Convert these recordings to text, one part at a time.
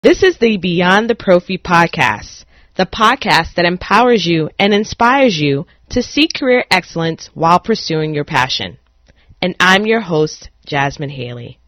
This is the Beyond the Prophy podcast, the podcast that empowers you and inspires you to seek career excellence while pursuing your passion. And I'm your host, Jasmin Haley.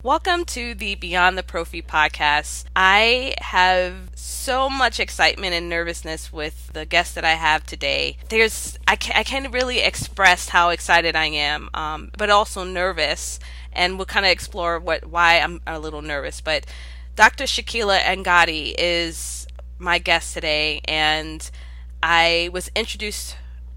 Welcome to the Beyond the Prophy podcast. I have so much excitement and nervousness with the guest that I have today. I can't really express how excited I am, but also nervous, and we'll kind of explore why I'm a little nervous. But Dr. Shakila Angadi is my guest today, and I was introduced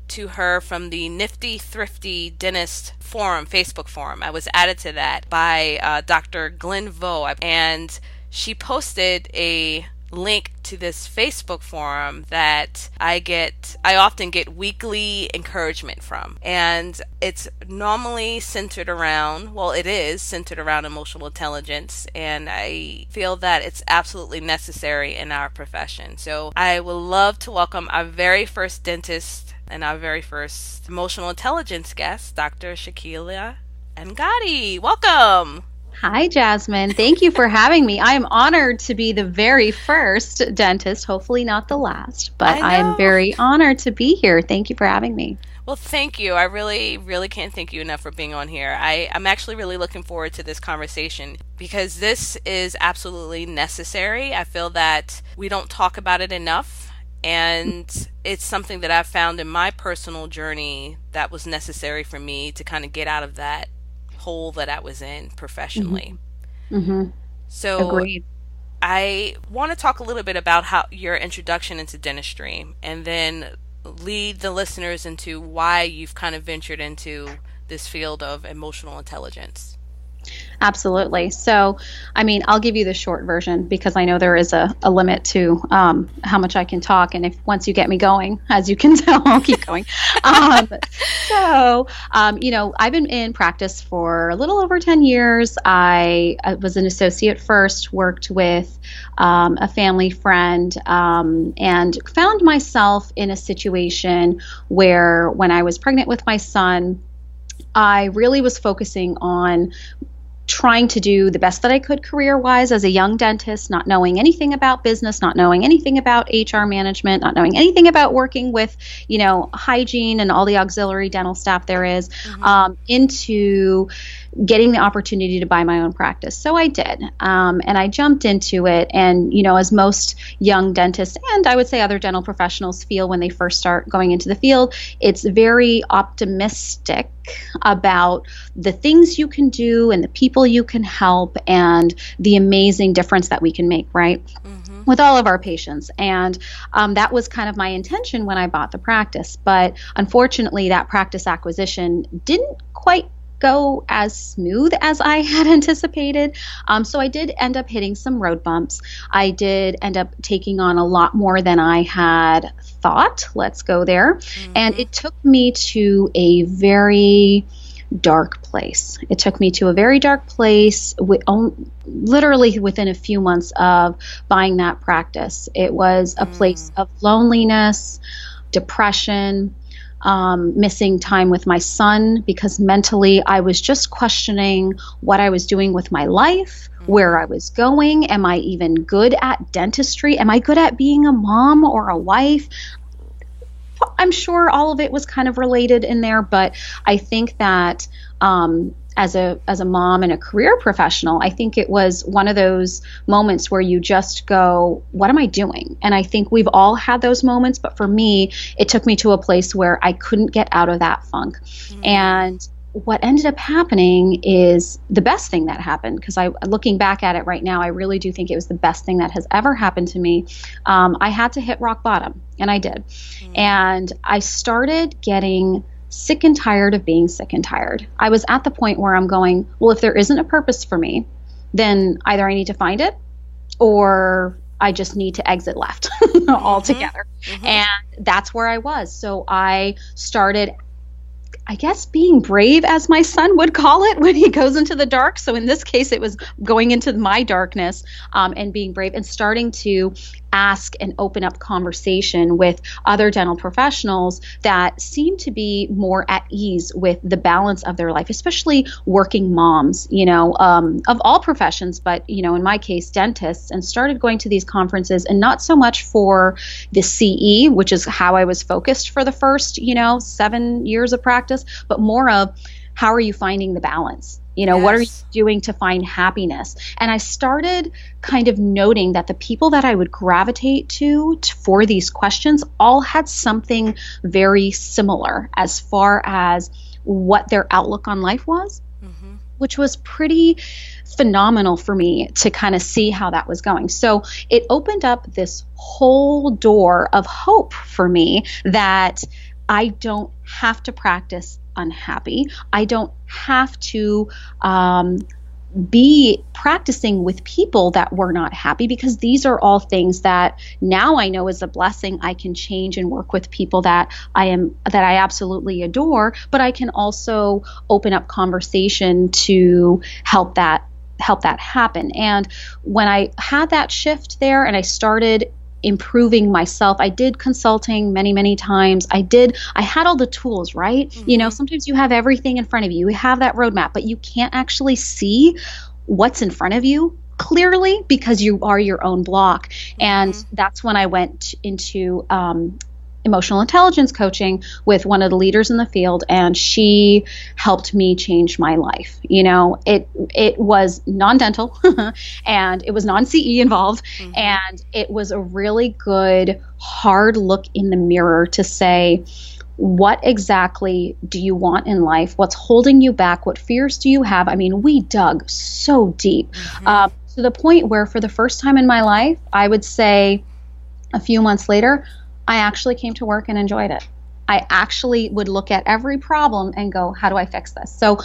to her from the Nifty Thrifty Dentist forum, Facebook forum. I was added to that by Dr. Glenn Vo, and she posted a link to this Facebook forum that I often get weekly encouragement from. And it's normally centered around, it is centered around emotional intelligence, and I feel that it's absolutely necessary in our profession. So I would love to welcome our very first dentist and our very first emotional intelligence guest, Dr. Shakila Angadi. Welcome. Hi, Jasmin. Thank you for having me. I am honored to be the very first dentist, hopefully not the last, but I am very honored to be here. Thank you for having me. Well, thank you. I really, really can't thank you enough for being on here. I'm actually really looking forward to this conversation because this is absolutely necessary. I feel that we don't talk about it enough. And it's something that I've found in my personal journey that was necessary for me to kind of get out of that hole that I was in professionally. Mm-hmm. So Agreed. I want to talk a little bit about how your introduction into dentistry, and then lead the listeners into why you've kind of ventured into this field of emotional intelligence. Absolutely. So, I'll give you the short version because I know there is a limit to how much I can talk. And once you get me going, as you can tell, I'll keep going. I've been in practice for a little over 10 years. I was an associate first, worked with a family friend, and found myself in a situation where when I was pregnant with my son, I really was focusing on trying to do the best that I could career-wise as a young dentist, not knowing anything about business, not knowing anything about HR management, not knowing anything about working with, hygiene and all the auxiliary dental staff there is, into getting the opportunity to buy my own practice. So I did, and I jumped into it. And, as most young dentists, and I would say other dental professionals feel when they first start going into the field, it's very optimistic about the things you can do and the people you can help and the amazing difference that we can make, right? Mm-hmm. With all of our patients. And that was kind of my intention when I bought the practice. But unfortunately, that practice acquisition didn't quite go as smooth as I had anticipated. So I did end up hitting some road bumps. I did end up taking on a lot more than I had thought. Let's go there. Mm-hmm. And it took me to a very dark place. It took me to a very dark place literally within a few months of buying that practice. It was a place of loneliness, depression, missing time with my son because mentally I was just questioning what I was doing with my life, where I was going. Am I even good at dentistry? Am I good at being a mom or a wife? I'm sure all of it was kind of related in there, but I think that as a mom and a career professional, I think it was one of those moments where you just go, what am I doing? And I think we've all had those moments, but for me, it took me to a place where I couldn't get out of that funk. Mm-hmm. And what ended up happening is the best thing that happened, because looking back at it right now, I really do think it was the best thing that has ever happened to me. I had to hit rock bottom, and I did. Mm-hmm. And I started getting sick and tired of being sick and tired. I was at the point where I'm going, well, if there isn't a purpose for me, then either I need to find it or I just need to exit left altogether. And that's where I was. So I started, I guess, being brave, as my son would call it, when he goes into the dark. So in this case, it was going into my darkness, and being brave and starting to ask and open up conversation with other dental professionals that seem to be more at ease with the balance of their life, especially working moms, of all professions, but, in my case, dentists, and started going to these conferences, and not so much for the CE, which is how I was focused for the first, 7 years of practice, but more of how are you finding the balance? What are you doing to find happiness? And I started kind of noting that the people that I would gravitate to for these questions all had something very similar as far as what their outlook on life was, which was pretty phenomenal for me to kind of see how that was going. So it opened up this whole door of hope for me that I don't have to practice unhappy. I don't have to be practicing with people that were not happy, because these are all things that now I know is a blessing. I can change and work with people that I absolutely adore, but I can also open up conversation to help that happen. And when I had that shift there and I started improving myself, I did consulting many, many times. I had all the tools, right? Sometimes you have everything in front of you. You have that roadmap, but you can't actually see what's in front of you clearly because you are your own block. And that's when I went into emotional intelligence coaching with one of the leaders in the field, and she helped me change my life. It was non-dental and it was non-CE involved, and it was a really good hard look in the mirror to say, what exactly do you want in life? What's holding you back? What fears do you have? I mean, we dug so deep to the point where for the first time in my life, I would say a few months later, I actually came to work and enjoyed it. I actually would look at every problem and go, how do I fix this? So,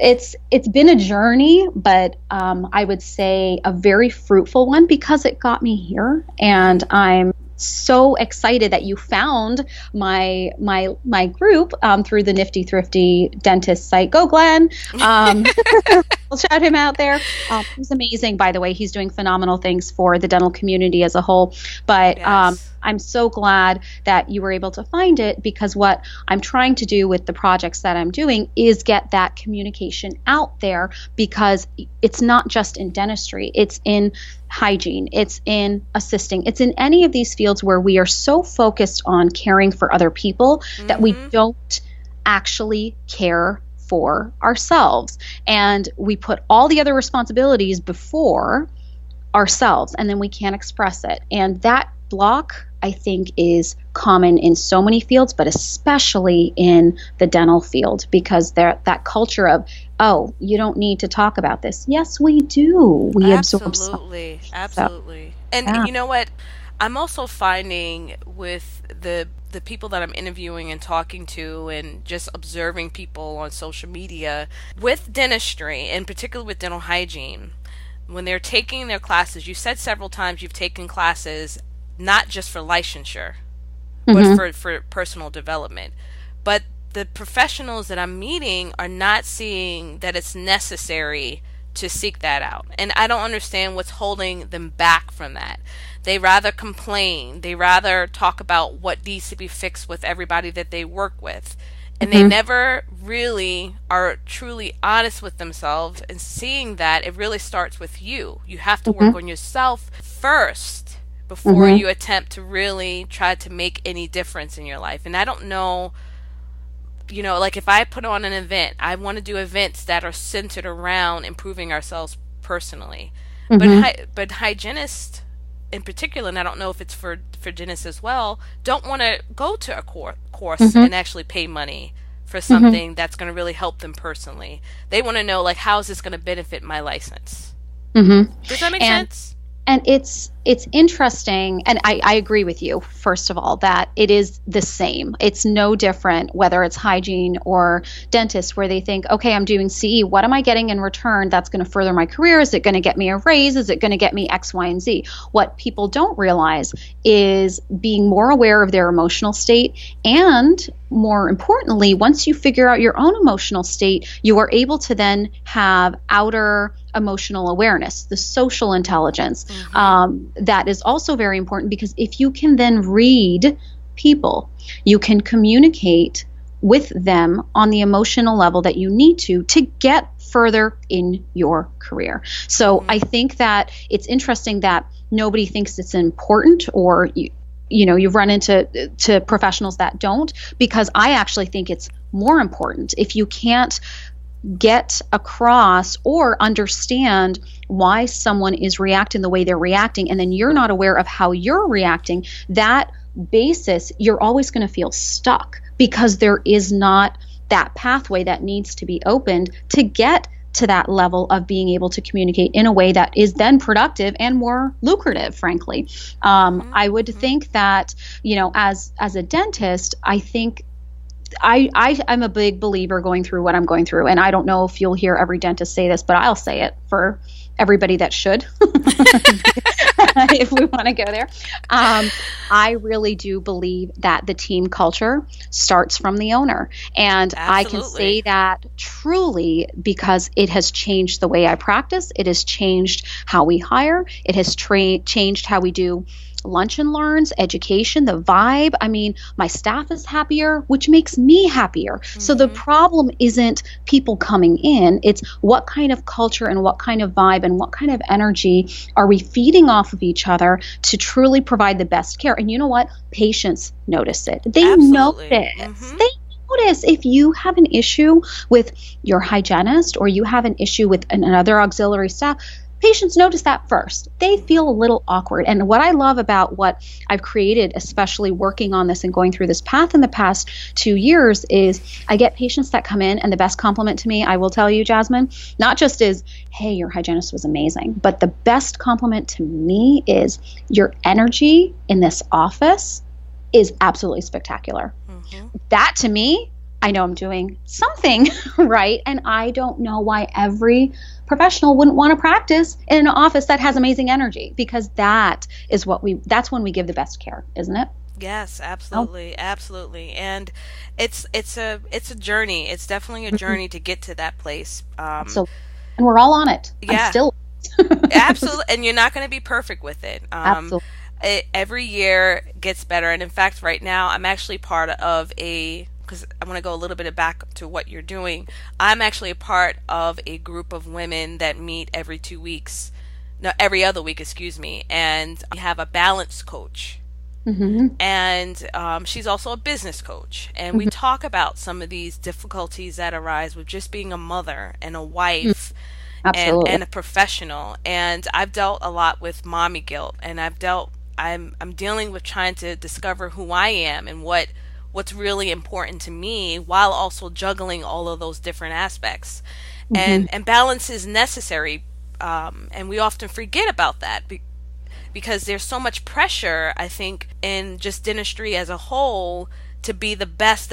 it's been a journey, but I would say a very fruitful one because it got me here. And I'm so excited that you found my group through the Nifty Thrifty Dentist site. Go, Glenn. We'll shout him out there. He's amazing, by the way. He's doing phenomenal things for the dental community as a whole. But I'm so glad that you were able to find it, because what I'm trying to do with the projects that I'm doing is get that communication out there, because it's not just in dentistry, it's in hygiene, it's in assisting, it's in any of these fields where we are so focused on caring for other people that we don't actually care for ourselves. And we put all the other responsibilities before ourselves, and then we can't express it. And that block, I think, is common in so many fields, but especially in the dental field, because that culture of, oh, you don't need to talk about this. Yes, we do. We absorb something. Absolutely. And you know what? I'm also finding with the people that I'm interviewing and talking to and just observing people on social media with dentistry, in particular with dental hygiene, when they're taking their classes, you said several times you've taken classes not just for licensure, but for personal development. But the professionals that I'm meeting are not seeing that it's necessary to seek that out. And I don't understand what's holding them back from that. They rather complain. They rather talk about what needs to be fixed with everybody that they work with. And they never really are truly honest with themselves, and seeing that it really starts with you. You have to work on yourself first before you attempt to really try to make any difference in your life. And I don't know, like if I put on an event, I want to do events that are centered around improving ourselves personally. But hygienists in particular, and I don't know if it's for dentists as well, don't want to go to a course and actually pay money for something that's going to really help them personally. They want to know, like, how is this going to benefit my license? Does that make sense? And it's interesting, and I agree with you, first of all, that it is the same. It's no different whether it's hygiene or dentist, where they think, okay, I'm doing CE. What am I getting in return that's going to further my career? Is it going to get me a raise? Is it going to get me X, Y, and Z? What people don't realize is being more aware of their emotional state, and more importantly, once you figure out your own emotional state, you are able to then have outer emotional awareness, the social intelligence. That is also very important, because if you can then read people, you can communicate with them on the emotional level that you need to get further in your career. So I think that it's interesting that nobody thinks it's important, or you've run into professionals that don't, because I actually think it's more important. If you can't get across or understand why someone is reacting the way they're reacting, and then you're not aware of how you're reacting, that basis, you're always going to feel stuck, because there is not that pathway that needs to be opened to get to that level of being able to communicate in a way that is then productive and more lucrative, frankly. I would think that, as a dentist, I think I'm a big believer going through what I'm going through. And I don't know if you'll hear every dentist say this, but I'll say it for everybody that should, if we want to go there. I really do believe that the team culture starts from the owner. And Absolutely. I can say that truly because it has changed the way I practice. It has changed how we hire. It has changed how we do lunch and learns, education, the vibe. I mean, my staff is happier, which makes me happier. So the problem isn't people coming in. It's what kind of culture and what kind of vibe and what kind of energy are we feeding off of each other to truly provide the best care. And you know what? Patients notice it. They Absolutely. notice. They notice if you have an issue with your hygienist, or you have an issue with another auxiliary staff. Patients notice that first. They feel a little awkward. And what I love about what I've created, especially working on this and going through this path in the past 2 years, is I get patients that come in, and the best compliment to me, I will tell you, Jasmin, not just is, hey, your hygienist was amazing, but the best compliment to me is your energy in this office is absolutely spectacular. That to me, I know I'm doing something right, and I don't know why every professional wouldn't want to practice in an office that has amazing energy, because that's when we give the best care, isn't it? Yes, absolutely, absolutely. And it's a journey. It's definitely a journey to get to that place. And we're all on it. Yeah. I'm still Absolutely, and you're not going to be perfect with it. Absolutely. Every year gets better, and in fact, right now I'm actually part of because I want to go a little bit back to what you're doing. I'm actually a part of a group of women that meet every every other week, and we have a balance coach. And she's also a business coach, and we talk about some of these difficulties that arise with just being a mother and a wife and a professional. And I've dealt a lot with mommy guilt, and I'm dealing with trying to discover who I am and what's really important to me, while also juggling all of those different aspects. And balance is necessary, and we often forget about that because there's so much pressure, I think, in just dentistry as a whole to be the best,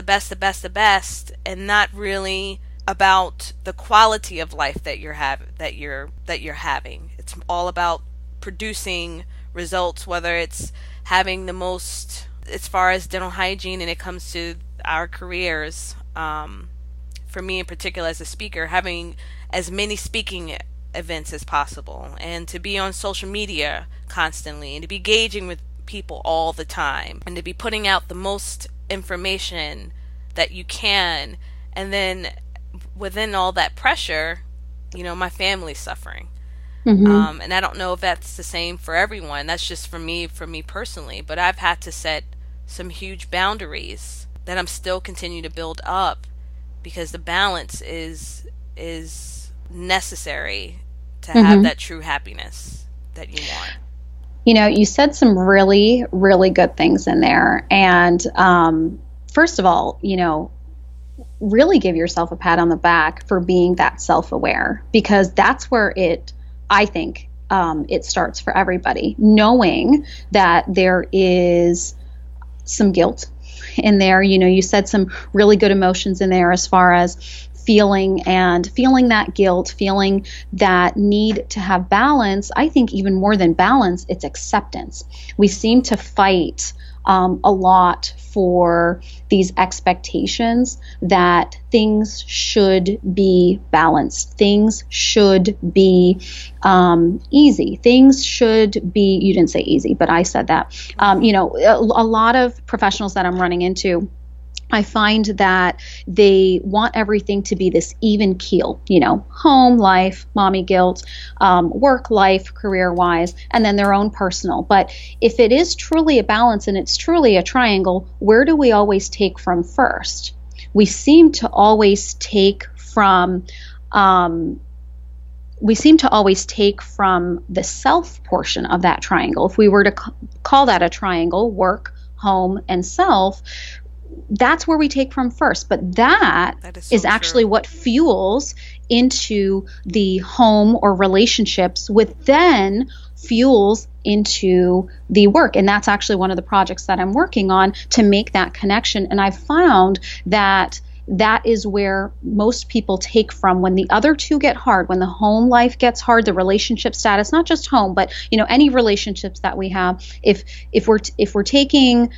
and not really about the quality of life that you're having. It's all about producing results, whether it's having the most as far as dental hygiene, and it comes to our careers. For me in particular as a speaker, having as many speaking events as possible, and to be on social media constantly, and to be engaging with people all the time, and to be putting out the most information that you can. And then within all that pressure, my family's suffering. And I don't know if that's the same for everyone. That's just for me personally. But I've had to set some huge boundaries that I'm still continuing to build up, because the balance is necessary to have that true happiness that you want. You said some really, really good things in there. And first of all, really give yourself a pat on the back for being that self-aware, because that's where I think it starts for everybody, knowing that there is some guilt in there. You said some really good emotions in there as far as feeling that guilt, feeling that need to have balance. I think even more than balance, it's acceptance. We seem to fight a lot for these expectations that things should be balanced, things should be easy, things should be, you didn't say easy, but I said that. A lot of professionals that I'm running into, I find that they want everything to be this even keel, home life, mommy guilt, work life, career-wise, and then their own personal. But if it is truly a balance and it's truly a triangle, where do we always take from first? We seem to always take from the self portion of that triangle. If we were to call that a triangle, work, home, and self, that's where we take from first. But that is actually true. What fuels into the home or relationships, with then fuels into the work. And that's actually one of the projects that I'm working on to make that connection. And I've found that is where most people take from when the other two get hard, when the home life gets hard, the relationship status, not just home, but any relationships that we have. If we're taking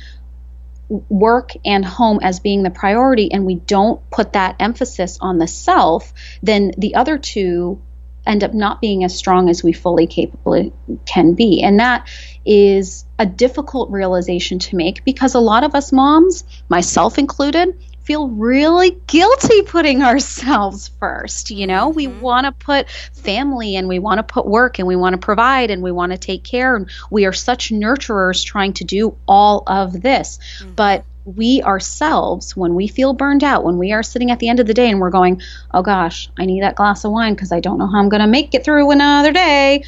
work and home as being the priority and we don't put that emphasis on the self, then the other two end up not being as strong as we fully capable can be. And that is a difficult realization to make, because a lot of us moms, myself included, feel really guilty putting ourselves first. We want to put family and we want to put work and we want to provide and we want to take care. And we are such nurturers trying to do all of this. But we ourselves, when we feel burned out, when we are sitting at the end of the day and we're going, oh gosh, I need that glass of wine because I don't know how I'm going to make it through another day.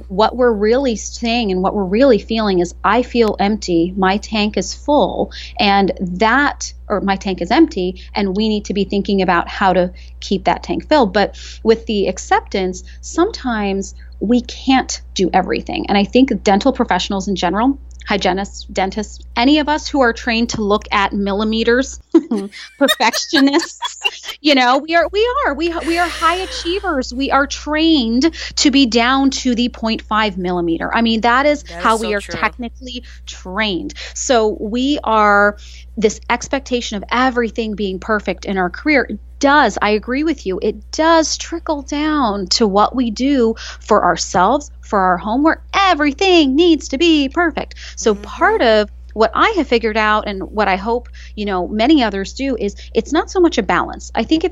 What we're really saying and what we're really feeling is, I feel empty. My tank is full, or my tank is empty, and we need to be thinking about how to keep that tank filled. But with the acceptance, sometimes we can't do everything. And I think dental professionals in general, hygienists, dentists, any of us who are trained to look at millimeters, perfectionists, we are high achievers. We are trained to be down to the 0.5 millimeter. I mean, that is how we are technically trained. So we are this expectation of everything being perfect in our career. I agree with you, it does trickle down to what we do for ourselves, for our home, where everything needs to be perfect. So part of what I have figured out, and what I hope, many others do, is it's not so much a balance. I think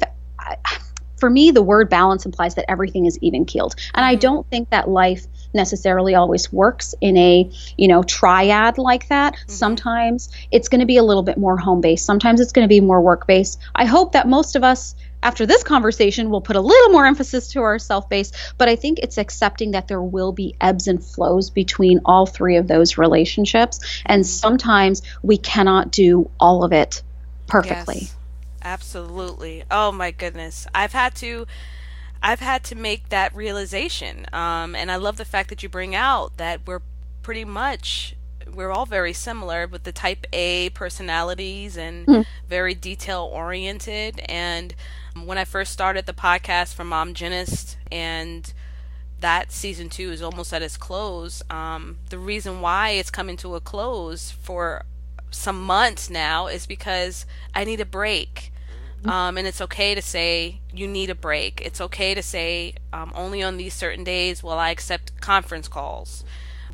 for me, the word balance implies that everything is even keeled. And I don't think that life necessarily always works in a, triad like that. Sometimes it's going to be a little bit more home-based. Sometimes it's going to be more work-based. I hope that most of us, after this conversation, will put a little more emphasis to our self-based, but I think it's accepting that there will be ebbs and flows between all three of those relationships. And sometimes we cannot do all of it perfectly. Yes. Absolutely. Oh my goodness. I've had to make that realization. And I love the fact that you bring out that we're all very similar with the type A personalities and very detail oriented. And when I first started the podcast for Mom Gynist, and that season 2 is almost at its close, the reason why it's coming to a close for some months now is because I need a break. And it's okay to say you need a break. It's okay to say only on these certain days will I accept conference calls.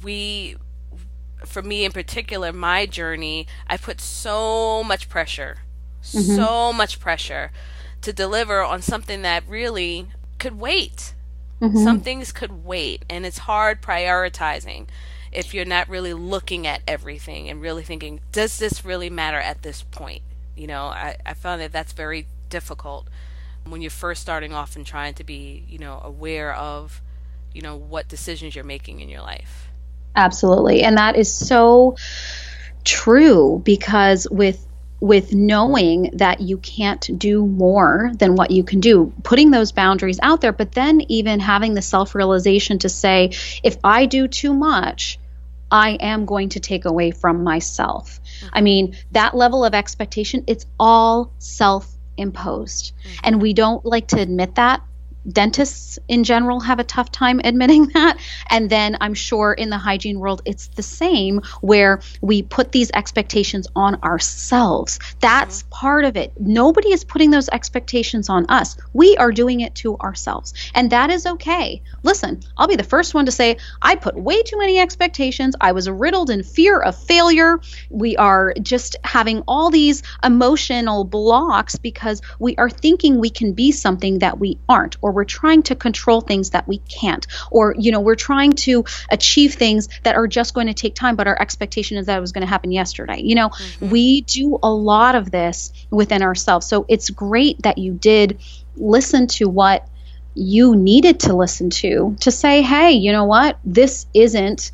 For me in particular, my journey, I put so much pressure to deliver on something that really could wait. Some things could wait, and it's hard prioritizing if you're not really looking at everything and really thinking, does this really matter at this point? I found that that's very difficult when you're first starting off and trying to be, aware of, what decisions you're making in your life. Absolutely. And that is so true, because with with knowing that you can't do more than what you can do, putting those boundaries out there, but then even having the self-realization to say, if I do too much, I am going to take away from myself. I mean, that level of expectation, it's all self-imposed. And we don't like to admit that. Dentists in general have a tough time admitting that. And then I'm sure in the hygiene world, it's the same, where we put these expectations on ourselves. That's part of it. Nobody is putting those expectations on us. We are doing it to ourselves. And that is okay. Listen, I'll be the first one to say, I put way too many expectations. I was riddled in fear of failure. We are just having all these emotional blocks because we are thinking we can be something that we aren't, or we're trying to control things that we can't, or, we're trying to achieve things that are just going to take time, but our expectation is that it was going to happen yesterday. We do a lot of this within ourselves. So it's great that you did listen to what you needed to listen to say, hey, you know what? This isn't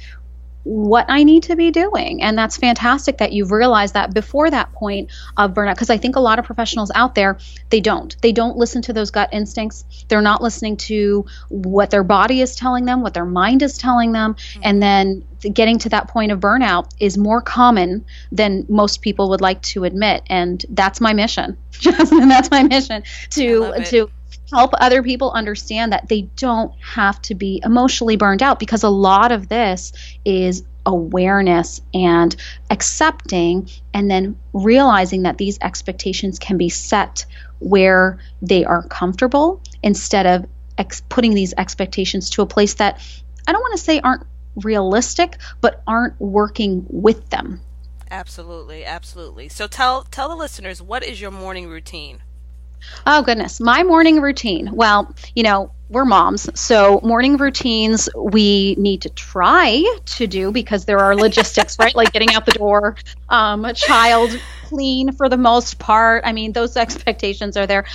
what I need to be doing. And that's fantastic that you've realized that before that point of burnout. Because I think a lot of professionals out there, they don't listen to those gut instincts. They're not listening to what their body is telling them, what their mind is telling them. And then getting to that point of burnout is more common than most people would like to admit. And that's my mission, Jasmin. That's my mission, to help other people understand that they don't have to be emotionally burned out, because a lot of this is awareness and accepting, and then realizing that these expectations can be set where they are comfortable, instead of putting these expectations to a place that I don't want to say aren't realistic, but aren't working with them. Absolutely. Absolutely. So tell the listeners, what is your morning routine? Oh, goodness. My morning routine. Well, we're moms, so morning routines we need to try to do, because there are logistics, right? Like getting out the door, a child clean for the most part. I mean, those expectations are there.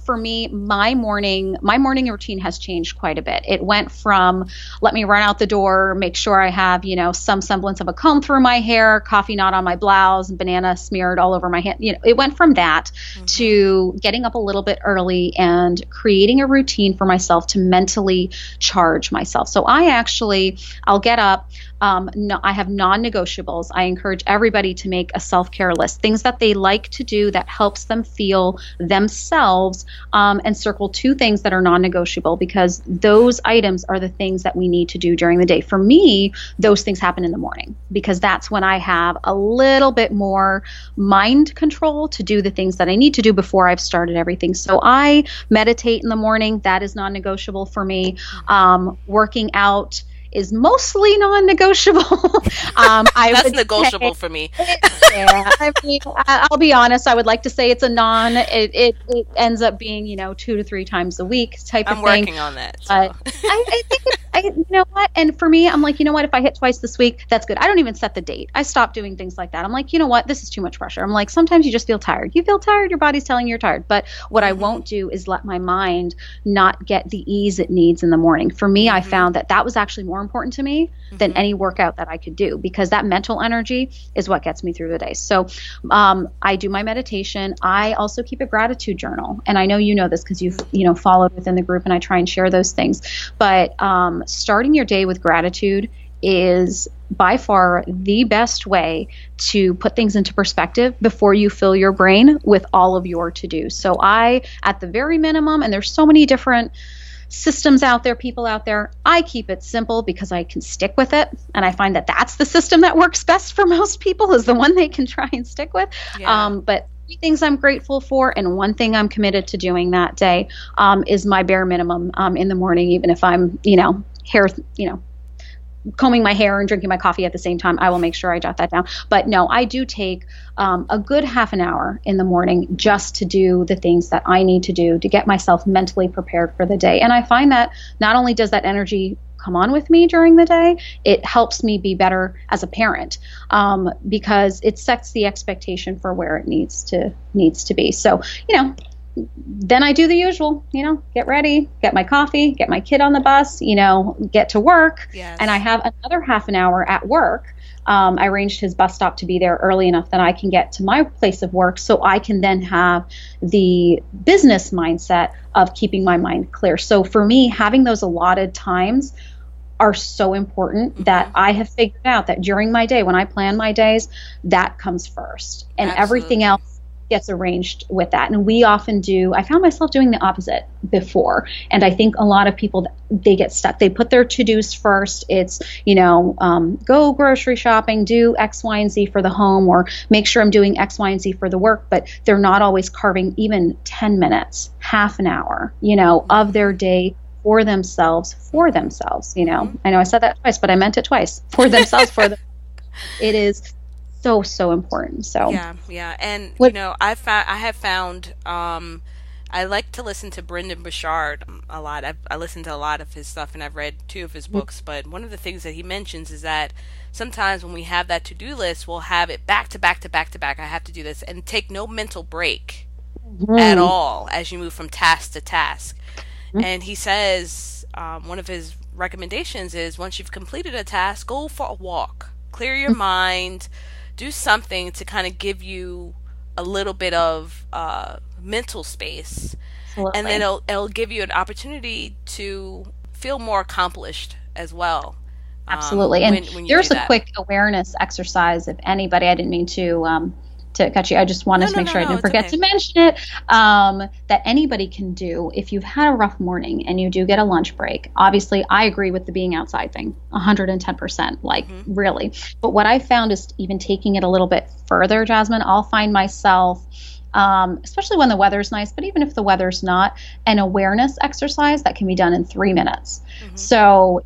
For me, my morning routine has changed quite a bit. It went from, let me run out the door, make sure I have, some semblance of a comb through my hair, coffee knot on my blouse, banana smeared all over my hand. It went from that to getting up a little bit early and creating a routine for myself to mentally charge myself. So I'll get up. I have non-negotiables. I encourage everybody to make a self-care list, things that they like to do that helps them feel themselves, and circle 2 things that are non-negotiable, because those items are the things that we need to do during the day. For me, those things happen in the morning, because that's when I have a little bit more mind control to do the things that I need to do before I've started everything. So I meditate in the morning. That is non-negotiable for me. Working out is mostly non-negotiable. That's negotiable for me. Yeah, I mean, I'll be honest. I would like to say it's a non. It ends up being 2 to 3 times a week type of thing. I'm working on that. So. I think you know what? And for me, I'm like, you know what? If I hit twice this week, that's good. I don't even set the date. I stopped doing things like that. I'm like, you know what? This is too much pressure. I'm like, sometimes you just feel tired. You feel tired. Your body's telling you you're tired. But what I won't do is let my mind not get the ease it needs in the morning. For me, I found that was actually more important to me than any workout that I could do, because that mental energy is what gets me through the day. So I do my meditation. I also keep a gratitude journal. And I know you know this because you've followed within the group, and I try and share those things. But starting your day with gratitude is by far the best way to put things into perspective before you fill your brain with all of your to-dos. So I, at the very minimum, and there's so many different systems out there, people out there, I keep it simple because I can stick with it. And I find that that's the system that works best for most people, is the one they can try and stick with. Yeah. But 3 things I'm grateful for, and 1 thing I'm committed to doing that day is my bare minimum in the morning, even if I'm, combing my hair and drinking my coffee at the same time. I will make sure I jot that down. But no, I do take a good half an hour in the morning just to do the things that I need to do to get myself mentally prepared for the day. And I find that not only does that energy come on with me during the day, it helps me be better as a parent, because it sets the expectation for where it needs to be. So, then I do the usual, get ready, get my coffee, get my kid on the bus, get to work. Yes. And I have another half an hour at work I arranged his bus stop to be there early enough that I can get to my place of work so I can then have the business mindset of keeping my mind clear. So for me, having those allotted times are so important that I have figured out that during my day, when I plan my days, that comes first. And everything else gets arranged with that. And we often do, I found myself doing the opposite before. And I think a lot of people, they get stuck. They put their to-dos first. It's, go grocery shopping, do X, Y, and Z for the home, or make sure I'm doing X, Y, and Z for the work. But they're not always carving even 10 minutes, half an hour, of their day for themselves. I know I said that twice, but I meant it twice. For themselves, it is so important. So yeah. And I have found I like to listen to Brendan Burchard a lot. I listen to a lot of his stuff, and I've read 2 of his books. But one of the things that he mentions is that sometimes when we have that to-do list, we'll have it back to back to back to back. I have to do this, and take no mental break at all as you move from task to task. And he says one of his recommendations is, once you've completed a task, go for a walk, clear your mind, do something to kind of give you a little bit of mental space. Absolutely. And then it'll give you an opportunity to feel more accomplished as well. Absolutely. And when there's a quick awareness exercise, if anybody, I didn't mean to cut you. I just wanted to make sure I didn't forget to mention it, that anybody can do if you've had a rough morning and you do get a lunch break. Obviously, I agree with the being outside thing, 110%, really. But what I found is even taking it a little bit further, Jasmin, I'll find myself, especially when the weather's nice, but even if the weather's not, an awareness exercise that can be done in 3 minutes. So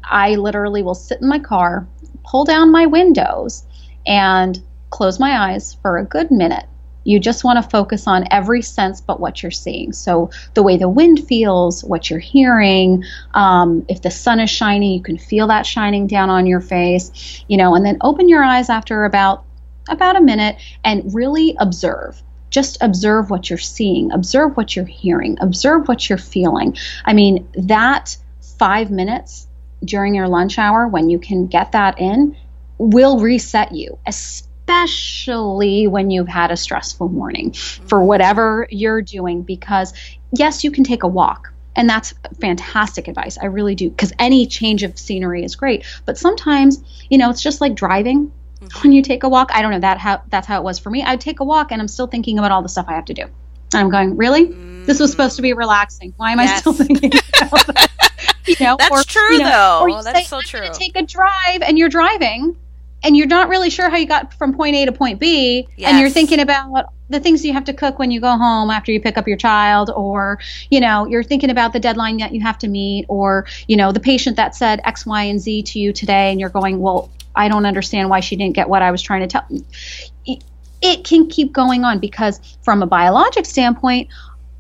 I literally will sit in my car, pull down my windows, and close my eyes for a good minute. You just want to focus on every sense but what you're seeing. So the way the wind feels, what you're hearing, if the sun is shining, you can feel that shining down on your face, and then open your eyes after about a minute and really observe. Just observe what you're seeing, observe what you're hearing, observe what you're feeling. I mean, that 5 minutes during your lunch hour, when you can get that in, will reset you, especially when you've had a stressful morning for whatever you're doing. Because yes, you can take a walk, and that's fantastic advice. I really do, because any change of scenery is great. But sometimes, it's just like driving. When you take a walk, I don't know, that's how it was for me. I'd take a walk and I'm still thinking about all the stuff I have to do. And I'm going, really? This was supposed to be relaxing. Why am I still thinking about that? That's true, though. Or you that's say, so true. I'm going to take a drive, and you're driving, and you're not really sure how you got from point A to point B, and you're thinking about the things you have to cook when you go home after you pick up your child, or, you're thinking about the deadline that you have to meet, or, the patient that said X, Y, and Z to you today, and you're going, well, I don't understand why she didn't get what I was trying to tell. It can keep going on, because from a biologic standpoint,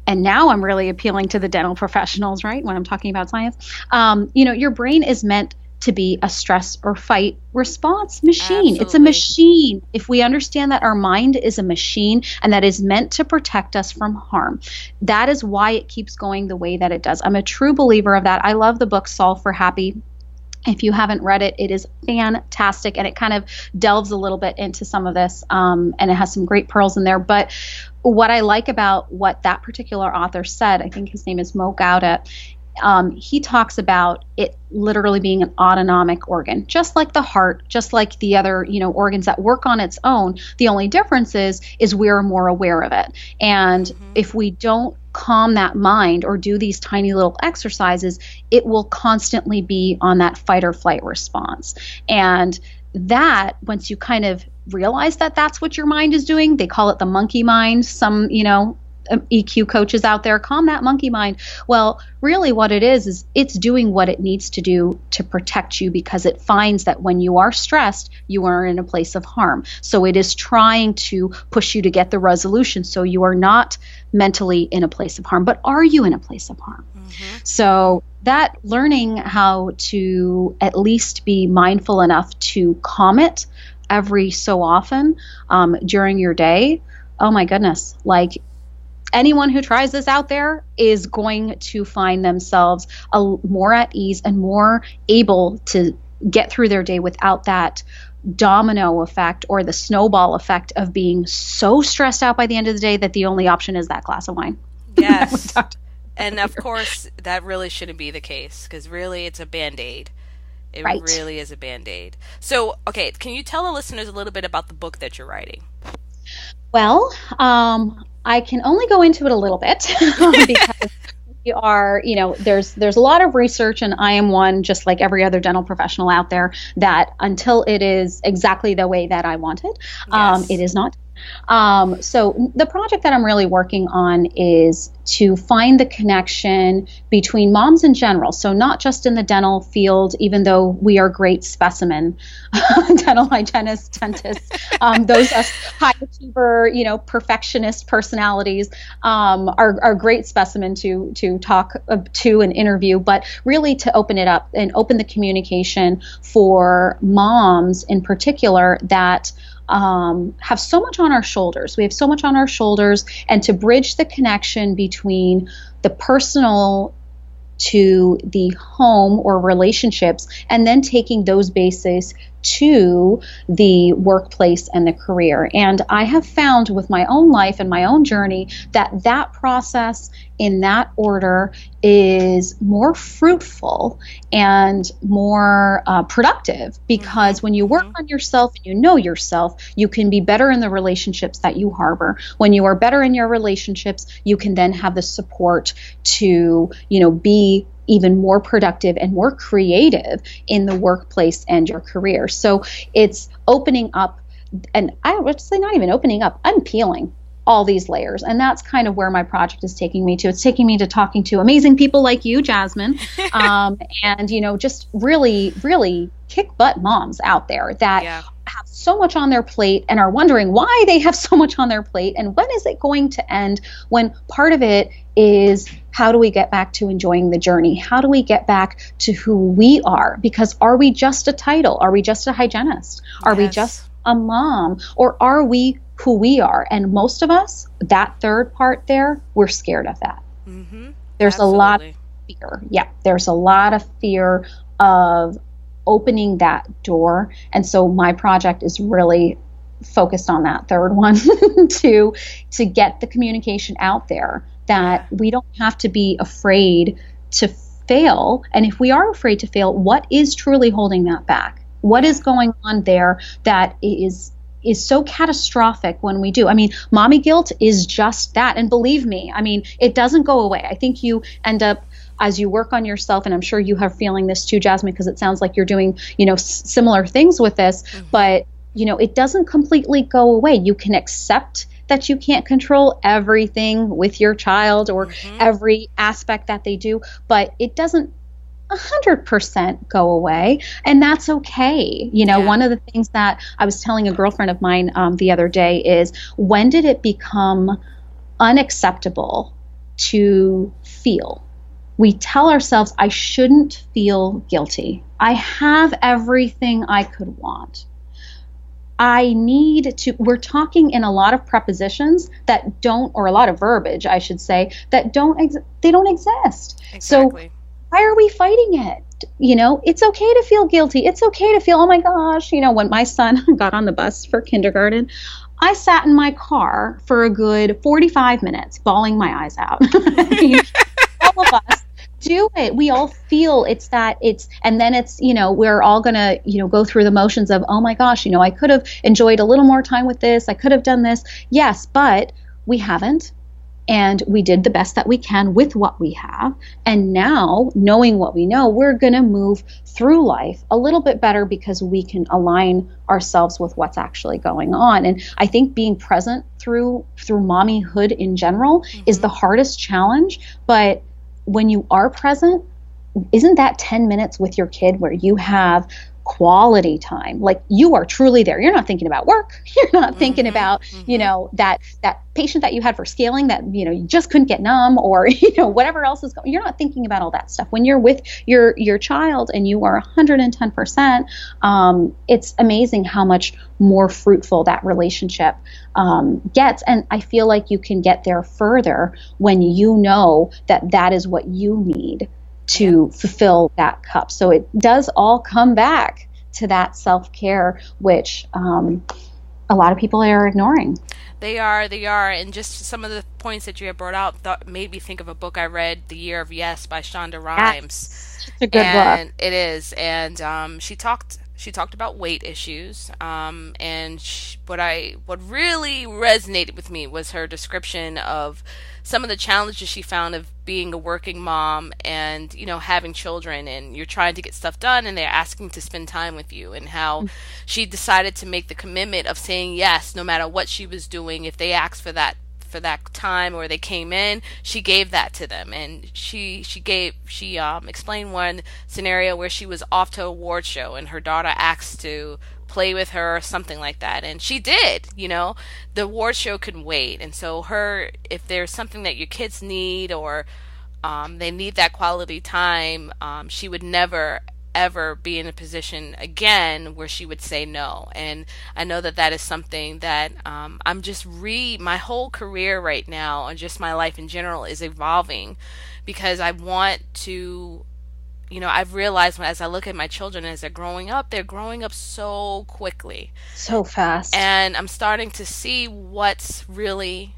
and now I'm really appealing to the dental professionals, right, when I'm talking about science, your brain is meant to be a stress or fight response machine. Absolutely. It's a machine. If we understand that our mind is a machine and that is meant to protect us from harm, that is why it keeps going the way that it does. I'm a true believer of that. I love the book Solve for Happy. If you haven't read it, it is fantastic, and it kind of delves a little bit into some of this, and it has some great pearls in there. But what I like about what that particular author said, I think his name is Mo Gaudet, he talks about it literally being an autonomic organ, just like the heart, just like the other, organs that work on its own. The only difference is we're more aware of it. And if we don't calm that mind or do these tiny little exercises, it will constantly be on that fight or flight response. And that, once you kind of realize that that's what your mind is doing, they call it the monkey mind. Some, EQ coaches out there, calm that monkey mind. Well, really what it is it's doing what it needs to do to protect you, because it finds that when you are stressed, you are in a place of harm. So it is trying to push you to get the resolution, so you are not mentally in a place of harm. But are you in a place of harm? So that learning how to at least be mindful enough to calm it every so often during your day, oh my goodness, like, anyone who tries this out there is going to find themselves more at ease and more able to get through their day without that domino effect or the snowball effect of being so stressed out by the end of the day that the only option is that glass of wine. Yes. And of course, that really shouldn't be the case, because really it's a Band-Aid. It Right. really is a Band-Aid. So, okay, can you tell the listeners a little bit about the book that you're writing? Well, I can only go into it a little bit because we are, there's a lot of research, and I am one, just like every other dental professional out there, that until it is exactly the way that I want it, Yes. it is not. So the project that I'm really working on is to find the connection between moms in general. So not just in the dental field, even though we are great specimen, dental hygienists, dentists, those us high achiever, perfectionist personalities, are great specimen to talk to and interview, but really to open it up and open the communication for moms in particular that have so much on our shoulders. We have so much on our shoulders, and to bridge the connection between the personal to the home or relationships, and then taking those bases to the workplace and the career. And I have found with my own life and my own journey that process in that order is more fruitful and more productive, because when you work on yourself and you know yourself, you can be better in the relationships that you harbor. When you are better in your relationships, you can then have the support to, be even more productive and more creative in the workplace and your career. So it's opening up, and I would say not even opening up, unpeeling all these layers. And that's kind of where my project is taking me to. It's taking me to talking to amazing people like you, Jasmin, and, just really, really kick butt moms out there that have so much on their plate and are wondering why they have so much on their plate and when is it going to end, when part of it is, how do we get back to enjoying the journey? How do we get back to who we are? Because are we just a title? Are we just a hygienist? Are we just a mom? Or are we who we are? And most of us, that third part there, we're scared of that. Mm-hmm. There's Absolutely. a lot of fear. Yeah, there's a lot of fear of opening that door. And so my project is really focused on that third one to get the communication out there that we don't have to be afraid to fail. And if we are afraid to fail, what is truly holding that back? What is going on there that is so catastrophic when we do? I mean, mommy guilt is just that. And believe me, it doesn't go away. I think you end up, as you work on yourself, and I'm sure you have feeling this too, Jasmin, because it sounds like you're doing, similar things with this, but, it doesn't completely go away. You can accept that you can't control everything with your child or every aspect that they do, but it doesn't 100% go away, and that's okay. One of the things that I was telling a girlfriend of mine the other day is, when did it become unacceptable to feel? We tell ourselves, I shouldn't feel guilty. I have everything I could want. I need to, we're talking in a lot of prepositions that don't, or a lot of verbiage, I should say, that they don't exist. Exactly. So why are we fighting it? It's okay to feel guilty. It's okay to feel, oh my gosh, when my son got on the bus for kindergarten, I sat in my car for a good 45 minutes, bawling my eyes out. All of us do it. We all feel and then it's, we're all going to, go through the motions of, oh my gosh, I could have enjoyed a little more time with this. I could have done this. Yes, but we haven't. And we did the best that we can with what we have. And now, knowing what we know, we're going to move through life a little bit better because we can align ourselves with what's actually going on. And I think being present through mommyhood in general is the hardest challenge. But when you are present, isn't that 10 minutes with your kid where you have quality time? Like, you are truly there. You're not thinking about work. You're not thinking about, that patient that you had for scaling that, you just couldn't get numb, or, whatever else is going. You're not thinking about all that stuff. When you're with your child and you are 110%, it's amazing how much more fruitful that relationship gets. And I feel like you can get there further when you know that is what you need to fulfill that cup. So it does all come back to that self-care, which a lot of people are ignoring. They are, and just some of the points that you have brought out made me think of a book I read, The Year of Yes by Shonda Rhimes. Yes, it's a good book. It is, and she talked about weight issues, and what really resonated with me was her description of some of the challenges she found of being a working mom and, having children, and you're trying to get stuff done and they're asking to spend time with you, and how she decided to make the commitment of saying yes no matter what she was doing. If they asked for that time or they came in, she gave that to them. And she explained one scenario where she was off to a award show and her daughter asked to play with her or something like that, and she did. The award show couldn't wait, and so if there's something that your kids need, or they need that quality time, she would never ever be in a position again where she would say no. And I know that is something that I'm just my whole career right now, and just my life in general, is evolving, because I want to, I've realized as I look at my children as they're growing up so quickly, so fast, and I'm starting to see what's really,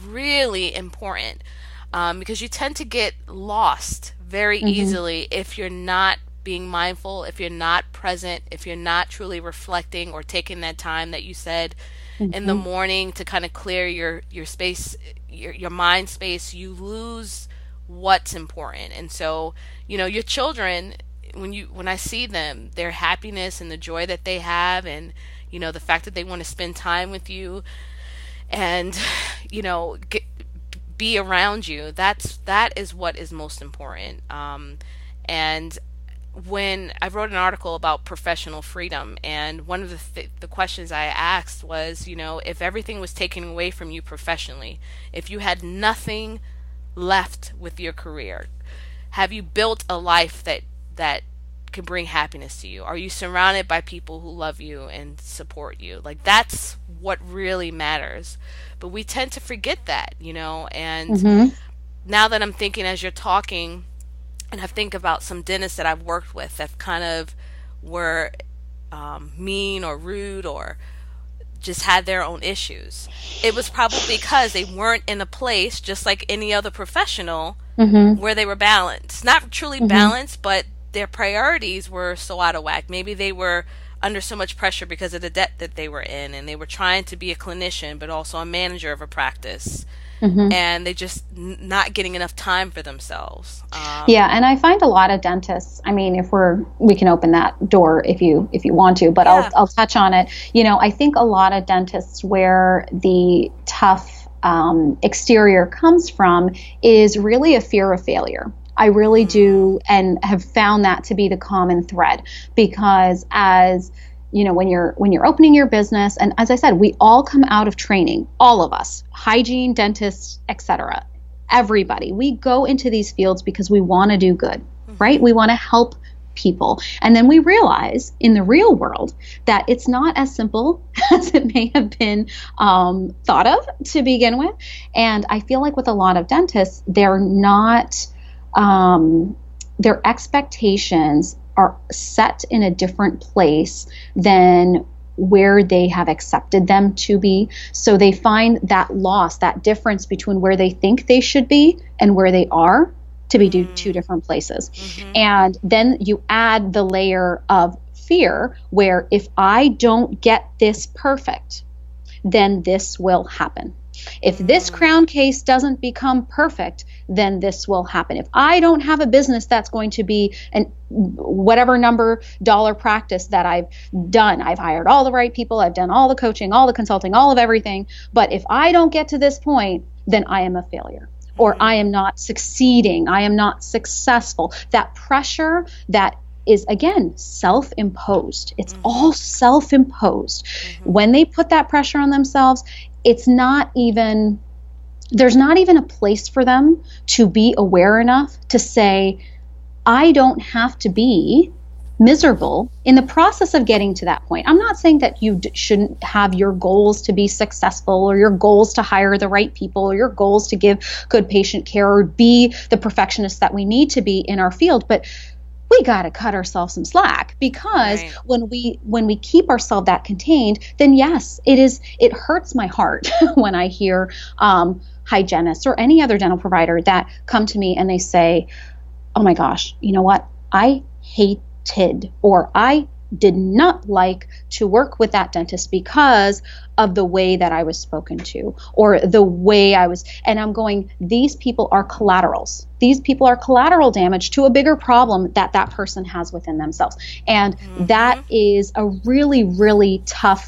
really important, because you tend to get lost very easily if you're not being mindful, if you're not present, if you're not truly reflecting or taking that time that you said in the morning to kind of clear your space, your mind space. You lose what's important. And so, your children, when I see them, their happiness and the joy that they have, and the fact that they want to spend time with you and be around you, that is what is most important. And when I wrote an article about professional freedom, and one of the questions I asked was, if everything was taken away from you professionally, if you had nothing left with your career, have you built a life that can bring happiness to you? Are you surrounded by people who love you and support you? Like, that's what really matters. But we tend to forget that, and now that I'm thinking as you're talking, and I think about some dentists that I've worked with that kind of were mean or rude or just had their own issues. It was probably because they weren't in a place, just like any other professional, where they were balanced. Not truly balanced, but their priorities were so out of whack. Maybe they were under so much pressure because of the debt that they were in, and they were trying to be a clinician but also a manager of a practice. And they just not getting enough time for themselves. Yeah, and I find a lot of dentists, I mean, we can open that door if you want to, but yeah. I'll touch on it. I think a lot of dentists, where the tough exterior comes from is really a fear of failure. I really do, and have found that to be the common thread, because as when you're opening your business, and as I said, we all come out of training, all of us, hygiene, dentists, etc. Everybody, we go into these fields because we want to do good, right? We want to help people. And then we realize in the real world that it's not as simple as it may have been thought of to begin with. And I feel like with a lot of dentists, they're not, their expectations are set in a different place than where they have accepted them to be. So they find that loss, that difference between where they think they should be and where they are, to be two different places. And then you add the layer of fear, where if I don't get this perfect, then this will happen. If this crown case doesn't become perfect, then this will happen. If I don't have a business that's going to be an whatever number dollar practice that I've done, I've hired all the right people, I've done all the coaching, all the consulting, all of everything. But if I don't get to this point, then I am a failure, or I am not succeeding, I am not successful. That pressure that is, again, self-imposed. It's all self-imposed. When they put that pressure on themselves, there's not even a place for them to be aware enough to say, I don't have to be miserable in the process of getting to that point. I'm not saying that you shouldn't have your goals to be successful, or your goals to hire the right people, or your goals to give good patient care, or be the perfectionist that we need to be in our field. But we got to cut ourselves some slack, because Right. when we keep ourselves that contained, then yes, it hurts my heart when I hear hygienists or any other dental provider that come to me and they say, oh my gosh, you know what? I hated, or I did not like to work with that dentist because of the way that I was spoken to, or the way I was, and I'm going, these people are collaterals. These people are collateral damage to a bigger problem that that person has within themselves. And that is a really, really tough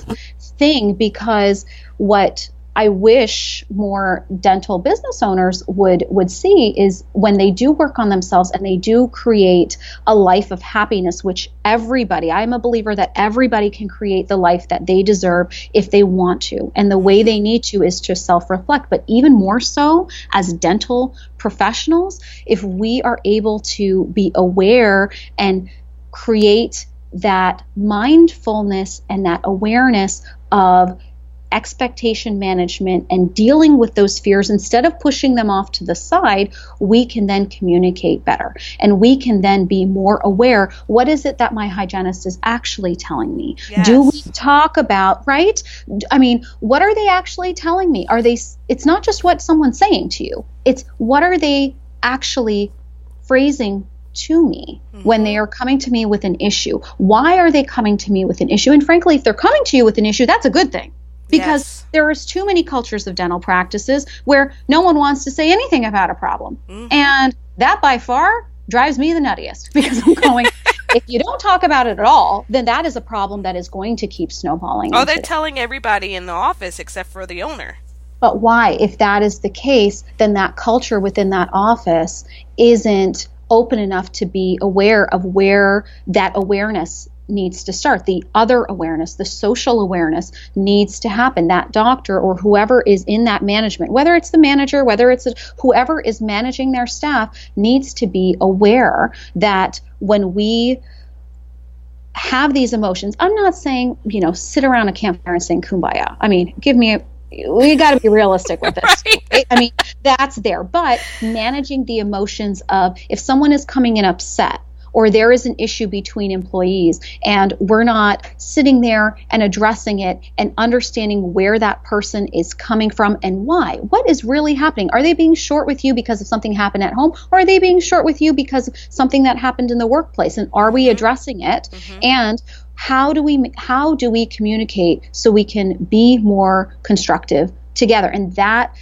thing, because what I wish more dental business owners would see is when they do work on themselves and they do create a life of happiness, which everybody, I'm a believer that everybody can create the life that they deserve if they want to. And the way they need to is to self-reflect. But even more so as dental professionals, if we are able to be aware and create that mindfulness and that awareness of expectation management and dealing with those fears, instead of pushing them off to the side, we can then communicate better, and we can then be more aware, what is it that my hygienist is actually telling me? Yes. Do we talk about, right? I mean, what are they actually telling me? It's not just what someone's saying to you, it's what are they actually phrasing to me when they are coming to me with an issue? Why are they coming to me with an issue? And frankly, if they're coming to you with an issue, that's a good thing. Because there is too many cultures of dental practices where no one wants to say anything about a problem. And that by far drives me the nuttiest, because I'm going, if you don't talk about it at all, then that is a problem that is going to keep snowballing. Oh, they're telling everybody in the office except for the owner. But why? If that is the case, then that culture within that office isn't open enough to be aware of where that awareness needs to start. The other awareness, the social awareness needs to happen. That doctor or whoever is in that management, whether it's the manager, whether it's whoever is managing their staff, needs to be aware that when we have these emotions, I'm not saying, sit around a campfire and sing Kumbaya. I mean, we got to be realistic with this. Right? I mean, that's there. But managing the emotions of, if someone is coming in upset, or there is an issue between employees and we're not sitting there and addressing it and understanding where that person is coming from and why. What is really happening? Are they being short with you because of something happened at home? Or are they being short with you because of something that happened in the workplace? And are we addressing it? And how do we communicate so we can be more constructive together? And that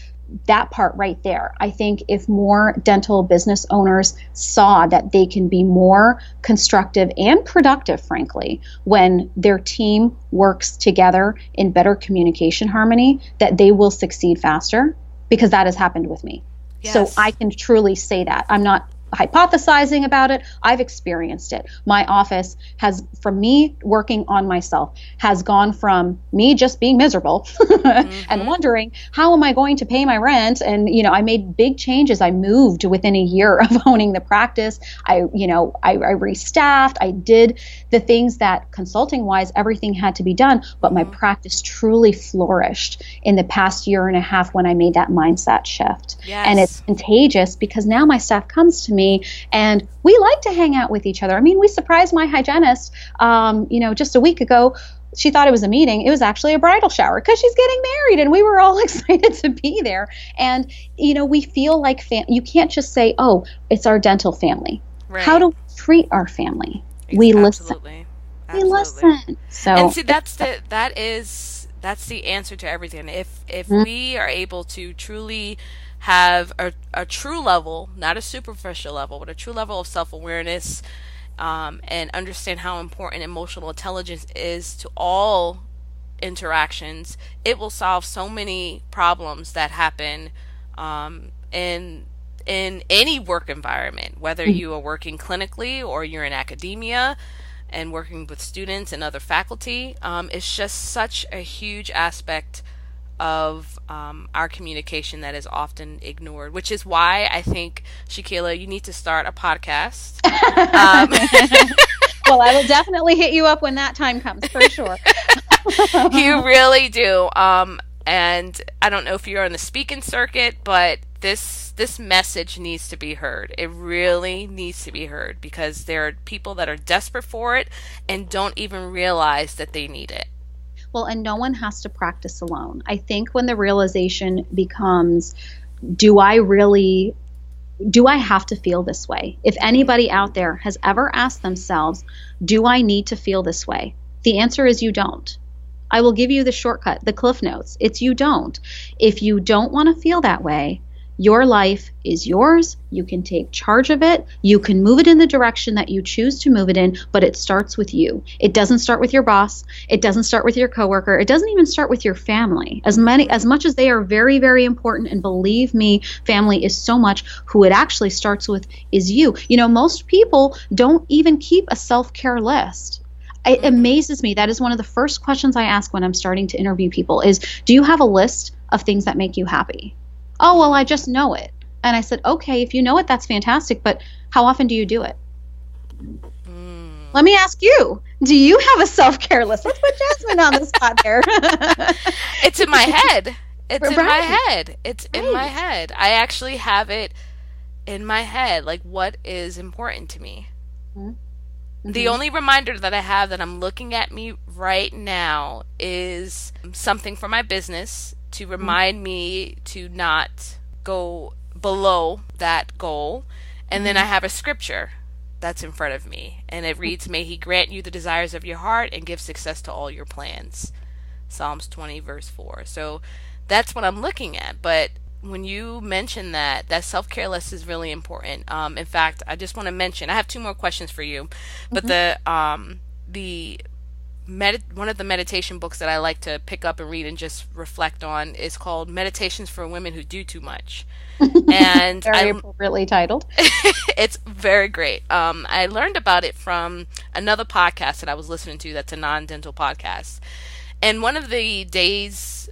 part right there, I think if more dental business owners saw that they can be more constructive and productive, frankly, when their team works together in better communication harmony, that they will succeed faster, because that has happened with me. Yes. So I can truly say that. I'm not hypothesizing about it. I've experienced it. My office has, from me working on myself, has gone from me just being miserable and wondering, how am I going to pay my rent? And, I made big changes. I moved within a year of owning the practice. I restaffed. I did the things that consulting wise, everything had to be done. But my practice truly flourished in the past year and a half when I made that mindset shift. Yes. And it's contagious, because now my staff comes to me and we like to hang out with each other. I mean, we surprised my hygienist, just a week ago. She thought it was a meeting. It was actually a bridal shower, because she's getting married, and we were all excited to be there. And, we feel like you can't just say, oh, it's our dental family. Right. How do we treat our family? We listen. Absolutely. We listen. So, and see, that's the answer to everything. If we are able to truly have a true level, not a superficial level, but a true level of self-awareness, and understand how important emotional intelligence is to all interactions, it will solve so many problems that happen in any work environment, whether you are working clinically or you're in academia and working with students and other faculty. It's just such a huge aspect of our communication that is often ignored, which is why I think, Shakila, you need to start a podcast. Well, I will definitely hit you up when that time comes, for sure. You really do. And I don't know if you're on the speaking circuit, but this message needs to be heard. It really needs to be heard because there are people that are desperate for it and don't even realize that they need it. Well, and no one has to practice alone. I think when the realization becomes, do I have to feel this way? If anybody out there has ever asked themselves, do I need to feel this way? The answer is you don't. I will give you the shortcut, the cliff notes. It's you don't. If you don't want to feel that way, your life is yours. You can take charge of it. You can move it in the direction that you choose to move it in, but it starts with you. It doesn't start with your boss. It doesn't start with your coworker. It doesn't even start with your family. As much as they are very, very important, and believe me, family is so much, who it actually starts with is you. You know, most people don't even keep a self-care list. It amazes me. That is one of the first questions I ask when I'm starting to interview people is, do you have a list of things that make you happy? Oh, well, I just know it. And I said, okay, if you know it, that's fantastic. But how often do you do it? Let me ask you, do you have a self-care list? Let's put Jasmin on the spot there. It's in my head. It's in my head. It's in my head. I actually have it in my head. Like, what is important to me? The only reminder that I have that I'm looking at me right now is something for my business to remind me to not go below that goal. And then I have a scripture that's in front of me. And it reads, may he grant you the desires of your heart and give success to all your plans. Psalms 20 verse 4. So that's what I'm looking at. But when you mention that self-care list is really important. In fact, I just want to mention, I have 2 more questions for you, but one of the meditation books that I like to pick up and read and just reflect on is called Meditations for Women Who Do Too Much. And very appropriately titled. It's very great. I learned about it from another podcast that I was listening to that's a non-dental podcast. And one of the days,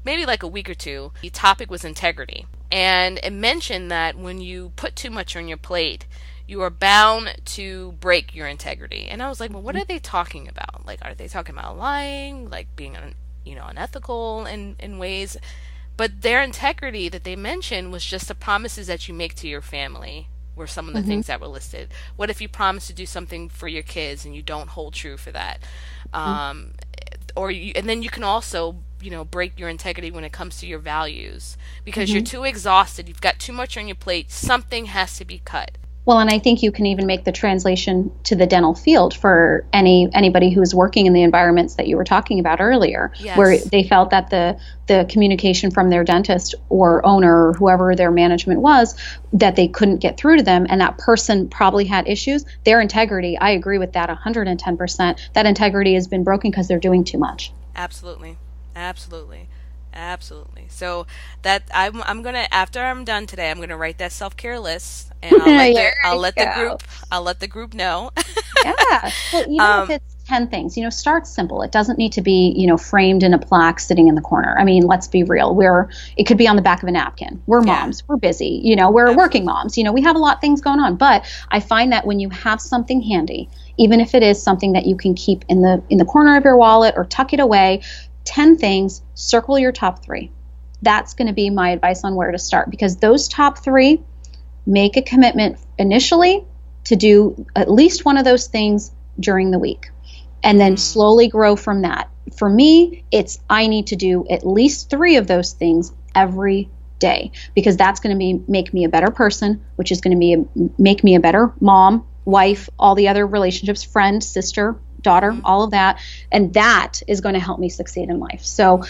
maybe like a week or two, the topic was integrity. And it mentioned that when you put too much on your plate, you are bound to break your integrity. And I was like, well, what are they talking about? Like, are they talking about lying, like being, unethical in ways? But their integrity that they mentioned was just the promises that you make to your family were some of the things that were listed. What if you promise to do something for your kids and you don't hold true for that? And then you can also, break your integrity when it comes to your values because you're too exhausted. You've got too much on your plate. Something has to be cut. Well, and I think you can even make the translation to the dental field for anybody who is working in the environments that you were talking about earlier, where they felt that the communication from their dentist or owner or whoever their management was, that they couldn't get through to them, and that person probably had issues. Their integrity, I agree with that 110%. That integrity has been broken because they're doing too much. Absolutely. So that I'm gonna, after I'm done today, I'm gonna write that self-care list, and I'll let the group know. Yeah. Well, even if it's 10 things, start simple. It doesn't need to be, framed in a plaque sitting in the corner. I mean, let's be real. It could be on the back of a napkin. We're moms. We're busy. We're working moms. We have a lot of things going on. But I find that when you have something handy, even if it is something that you can keep in the corner of your wallet or tuck it away, 10 things, circle your top 3. That's going to be my advice on where to start, because those top 3, make a commitment initially to do at least one of those things during the week, and then slowly grow from that. For me, I need to do at least 3 of those things every day, because that's going to make me a better person, which is going to make me a better mom, wife, all the other relationships, friend, sister, daughter, all of that. And that is going to help me succeed in life. So,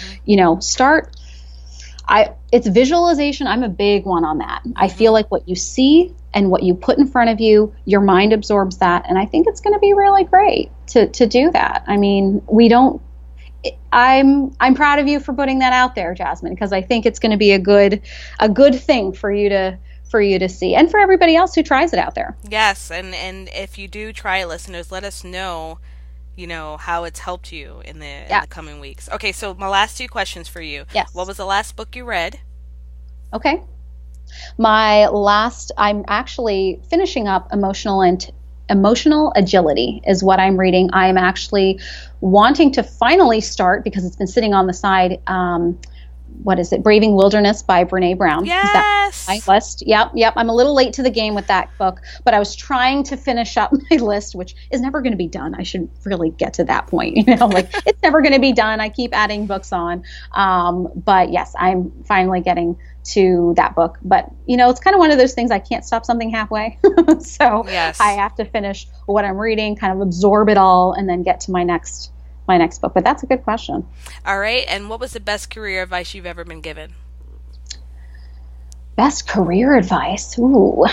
it's visualization. I'm a big one on that. I feel like what you see and what you put in front of you, your mind absorbs that. And I think it's going to be really great to do that. I mean, I'm proud of you for putting that out there, Jasmin, because I think it's going to be a good thing for you to see, and for everybody else who tries it out there. Yes. And if you do try it, listeners, let us know, how it's helped you in the coming weeks. Okay, so my last 2 questions for you. Yes. What was the last book you read? Okay. I'm actually finishing up Emotional Agility is what I'm reading. I'm actually wanting to finally start, because it's been sitting on the side, what is it? Braving Wilderness by Brene Brown. Yes. My list. Yep. I'm a little late to the game with that book, but I was trying to finish up my list, which is never going to be done. I should really get to that point. Like it's never going to be done. I keep adding books on. But yes, I'm finally getting to that book. But, it's kind of one of those things, I can't stop something halfway. So yes. I have to finish what I'm reading, kind of absorb it all, and then get to my next book. But that's a good question. All right. And what was the best career advice you've ever been given? Best career advice. Ooh.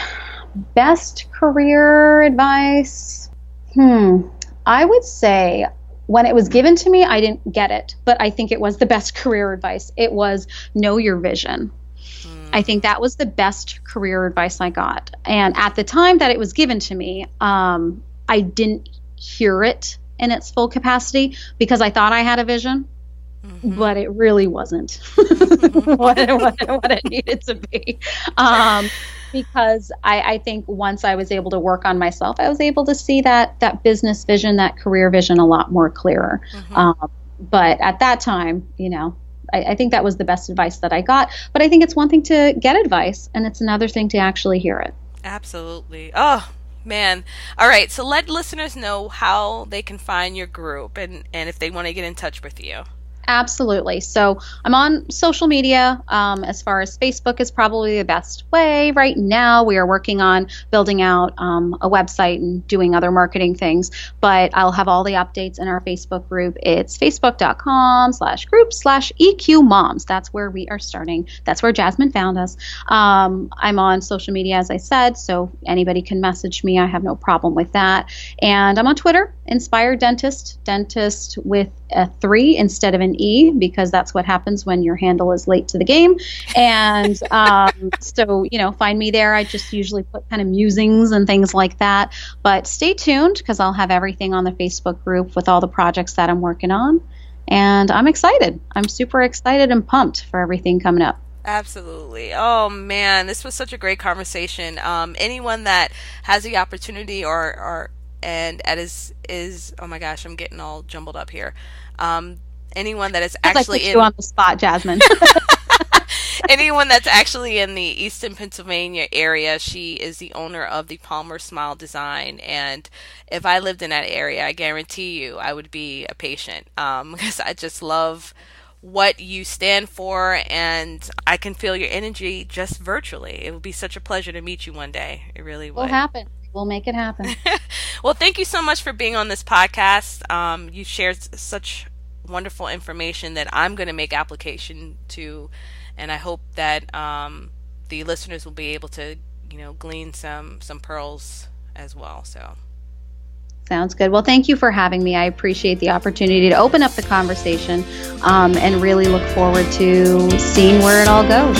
Best career advice. I would say when it was given to me, I didn't get it, but I think it was the best career advice. It was know your vision. I think that was the best career advice I got. And at the time that it was given to me, I didn't hear it in its full capacity because I thought I had a vision, but it really wasn't what it needed to be. Because I think once I was able to work on myself, I was able to see that business vision, that career vision a lot more clearer. But at that time, I think that was the best advice that I got. But I think it's one thing to get advice, and it's another thing to actually hear it. Absolutely. Oh, man. All right. So let listeners know how they can find your group and if they want to get in touch with you. Absolutely. So I'm on social media. As far as Facebook is probably the best way. Right now, we are working on building out a website and doing other marketing things. But I'll have all the updates in our Facebook group. It's facebook.com/group/EQ Moms. That's where we are starting. That's where Jasmin found us. I'm on social media, as I said, so anybody can message me. I have no problem with that. And I'm on Twitter, Inspired Dentist with a 3 instead of an E, because that's what happens when your handle is late to the game. And so, find me there. I just usually put kind of musings and things like that. But stay tuned because I'll have everything on the Facebook group with all the projects that I'm working on. And I'm excited. I'm super excited and pumped for everything coming up. Absolutely. Oh man, this was such a great conversation. Anyone that has the opportunity and is oh my gosh, I'm getting all jumbled up here. Anyone that is actually you on the spot, Jasmin. Anyone that's actually in the Easton, Pennsylvania area, she is the owner of the Palmer Smile Design. And if I lived in that area, I guarantee you I would be a patient because I just love what you stand for, and I can feel your energy just virtually. It would be such a pleasure to meet you one day. It really would. Will happen. We'll make it happen. Well, thank you so much for being on this podcast. You shared such wonderful information that I'm going to make application to, and I hope that the listeners will be able to, glean some pearls as well. So. Sounds good. Well, thank you for having me. I appreciate the opportunity to open up the conversation and really look forward to seeing where it all goes.